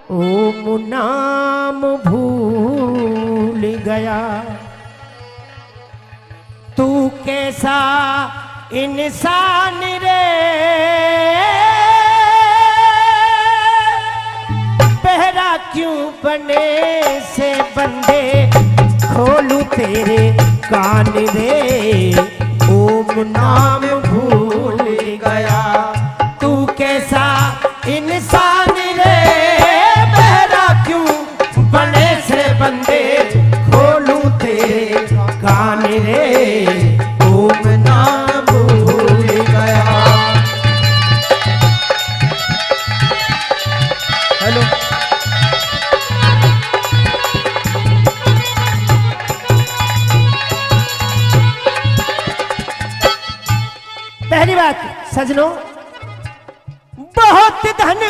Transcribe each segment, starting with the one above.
ओम नाम भूल गया, तू कैसा इंसान रे, पहरा क्यों बने से बंदे, खोलू तेरे कान रे। ओम नाम भूल गया, तू कैसा इंसान रे, बहरा क्यों बने से बंदे, खोलू तेरे कान रे। ओम नाम भूल गया। हेलो, पहली बात सजनों, बहुत धन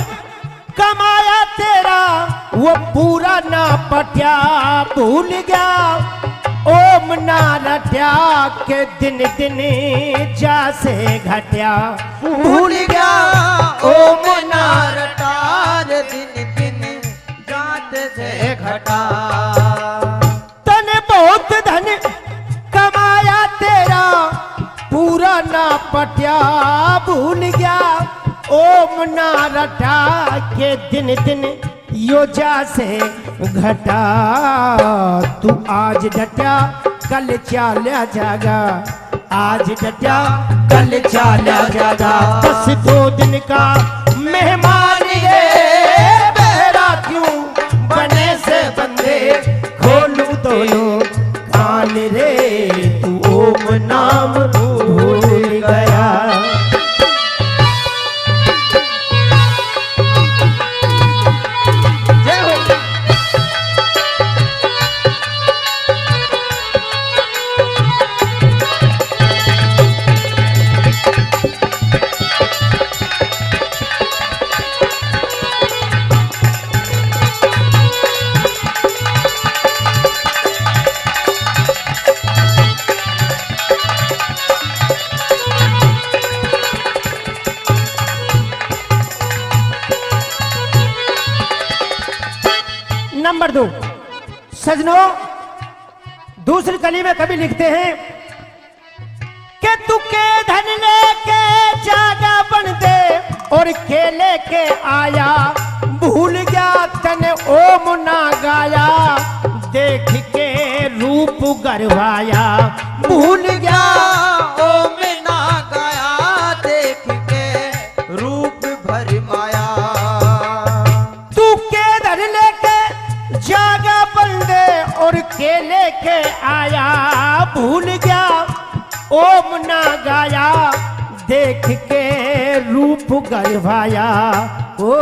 कमाया तेरा, वो पूरा ना पटिया भूल गया। ओम ना रट्या के दिन दिन जा से घटिया भूल गया। ओम ना रटार दिन दिन जात से घटा, तने बहुत धन कमाया तेरा, पूरा ना पटिया भूल गया। ओम ना रटा के दिन दिन योजा से घटा, तू आज डटा कल चाल्या जागा, आज डटा कल चाल्या जागा। बस 2 दिन का मेहमान रे, बहरा क्यों बने से बंदे, खोलू दोनों कान रे। तू ओम नाम भूल गया। नंबर 2 सजनों, दूसरी कली में कभी लिखते हैं कि तू के धन लेके जागा बन दे, और के लेके आया भूल गया। तने ओम ना गाया, देख के रूप गरवाया भूल गया। ओम ना गाया, देख के रूप भरमाया। तू के धन लेके जागा बंदे, और के लेके आया भूल गया। ओम ना गाया, देख के रूप गरवाया। ओ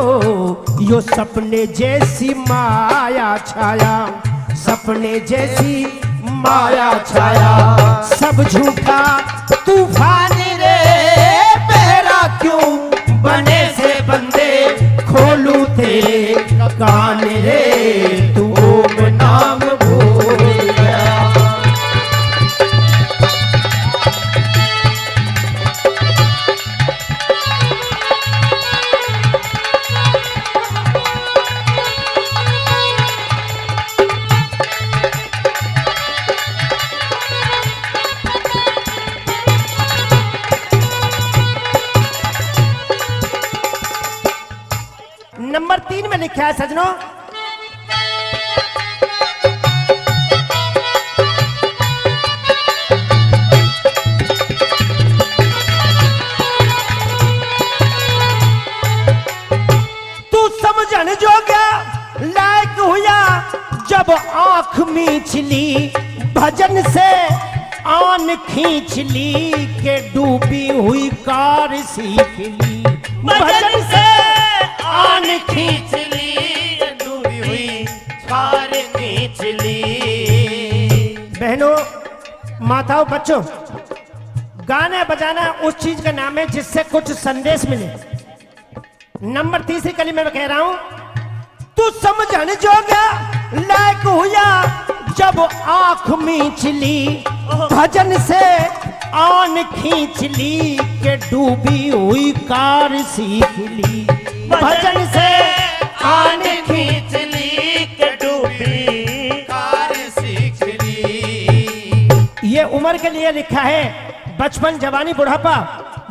यो सपने जैसी माया छाया, सपने जैसी माया छाया। सब झूठा तूफान रे, बहरा क्यों बने से बंदे, खोलू तेरे कान रे। तू ओम नाम भूल गया। नंबर 3 में लिखा है सजनों, तू समझन जोगा लायक हुआ, जब आंख मींचली भजन से आन खींच ली, के डूबी हुई कार सीख ली। भजन से आन खींच ली, डूबी हुई कार खींच ली। बहनों, माताओं, बच्चों, गाना बजाना उस चीज का नाम है जिससे कुछ संदेश मिले। नंबर 3 कली में मैं कह रहा हूं, तू समझन जोगा लायक हुआ, जब आंख मींच ली भजन से आन खींच ली, के डूबी हुई कार सीख ली। भजन से आन खींच उम्र के लिए लिखा है, बचपन जवानी बुढ़ापा,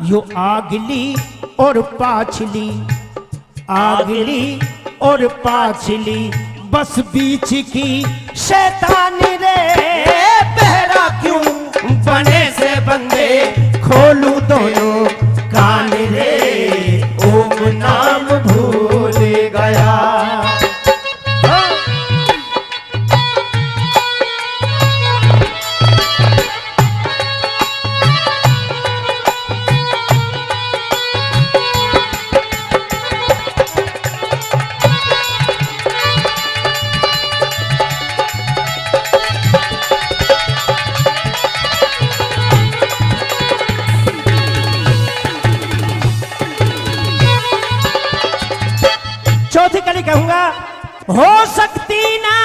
यो आगली और पाछली, आगली और पाछली बस बीच की शैतानी रे। बहरा क्यों बने से बंदे, खोलू दोनों कान रे, ओम नाम भूल गया। चौथी कड़ी कहूंगा, हो सकती ना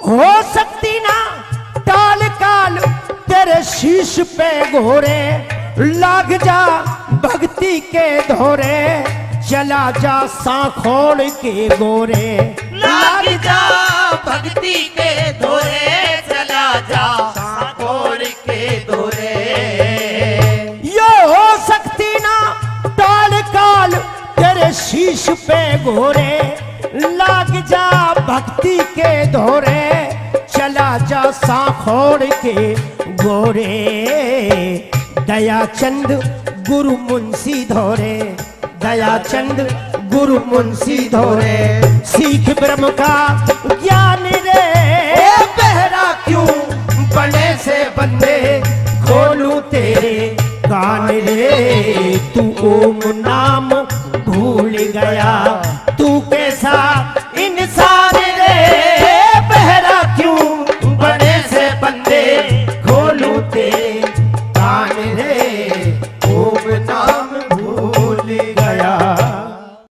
हो सकती ना टाल काल तेरे शीश पे घोरे, लाग जा भक्ति के धोरे, चला जा सांखोड़ के गोरे। लाग जा भक्ति के धोरे, चला जा सांखोड़ के धोरे। यो हो सकती ना टाल काल तेरे शीश पे घोरे, लाग जा भक्ति के धोरे, चला जा सांखोड़ के गोरे। दयाचंद गुरु मुंशी धोरे, दयाचंद गुरु मुंशी धोरे, सीख ब्रह्म का ज्ञान रे। बहरा क्यों बने से बंदे, खोलू तेरे कान रे, तू ओम नाम भूल गया।